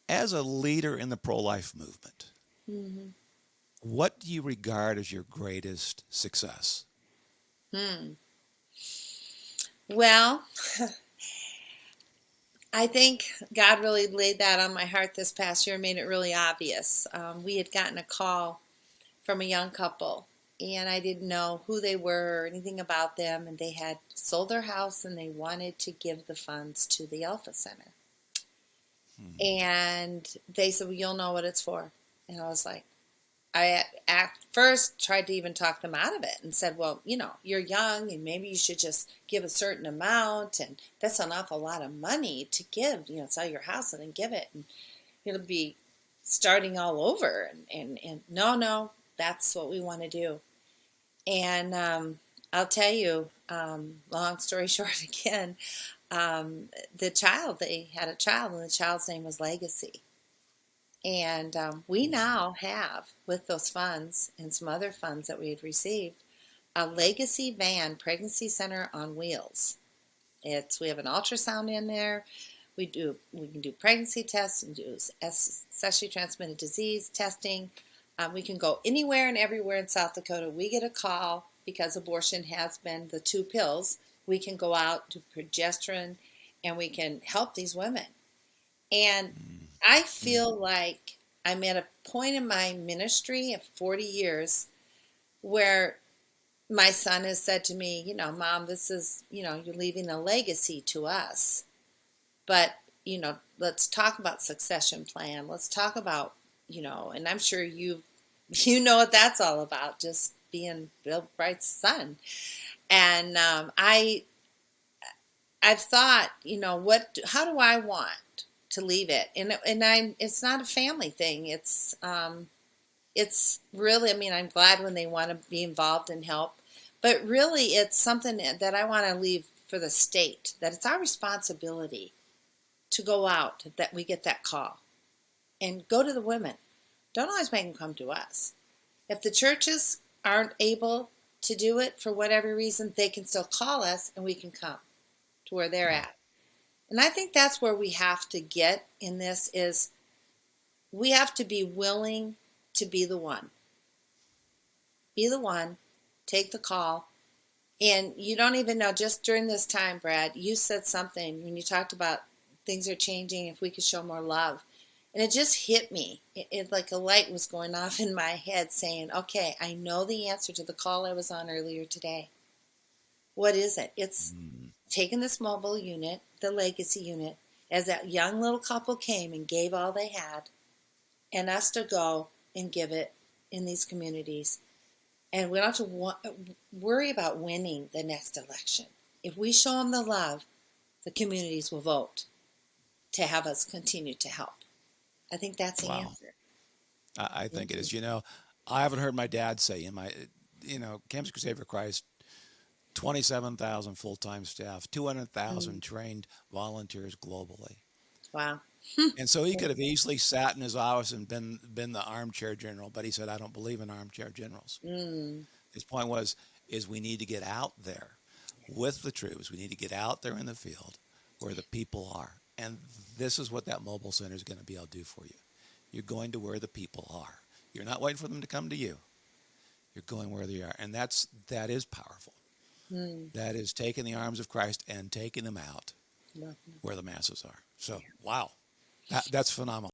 As a leader in the pro-life movement, Hmm. what do you regard as your greatest success? Hmm. Well, I think God really laid that on my heart this past year and made it really obvious. We had gotten a call from a young couple, and I didn't know who they were or anything about them, and they had sold their house and they wanted to give the funds to the Alpha Center. Hmm. And they said, well, you'll know what it's for. And I was like, I at first tried to even talk them out of it and said, well, you're young and maybe you should just give a certain amount. And that's an awful lot of money to give, sell your house and then give it. And it'll be starting all over. And no, no, that's what we want to do. And I'll tell you, long story short again, they had a child, and the child's name was Legacy. And we now have, with those funds and some other funds that we had received, a Legacy Van Pregnancy Center on Wheels. We have an ultrasound in there. We can do pregnancy tests and do sexually transmitted disease testing. We can go anywhere and everywhere in South Dakota. We get a call because abortion has been the two pills. We can go out to progesterone, and we can help these women. And I Mm. feel like I'm at a point in my ministry of 40 years where my son has said to me, Mom, this is, you're leaving a legacy to us. But, let's talk about succession plan. Let's talk about, and I'm sure you know what that's all about, just being Bill Bright's son. And I've thought, how do I want to leave it? It's not a family thing. It's really, I mean, I'm glad when they want to be involved and help, but really it's something that I want to leave for the state, that it's our responsibility to go out, that we get that call and go to the women. Don't always make them come to us. If the churches aren't able to do it for whatever reason, they can still call us and we can come to where they're Wow. at. And I think that's where we have to get in this is we have to be willing to be the one. Be the one, take the call. And you don't even know, just during this time, Brad, you said something when you talked about things are changing, if we could show more love. And it just hit me. It like a light was going off in my head saying, okay, I know the answer to the call I was on earlier today. What is it? It's Mm. taking this mobile unit, the legacy unit, as that young little couple came and gave all they had, and us to go and give it in these communities. And we don't have to worry about winning the next election. If we show them the love, the communities will vote to have us continue to help. I think that's the Wow. answer. I think Thank it you. is. I haven't heard my dad say in my, Campus Crusade for Christ, 27,000 full-time staff, Mm. 200,000 trained volunteers globally. Wow. And so he could have easily sat in his office and been the armchair general, but he said, "I don't believe in armchair generals." Mm. His point is we need to get out there with the troops. We need to get out there in the field where the people are. And this is what that mobile center is going to be able to do for you. You're going to where the people are. You're not waiting for them to come to you. You're going where they are. And that is powerful. Mm. That is taking the arms of Christ and taking them out Love where the masses are. So, wow. That's phenomenal.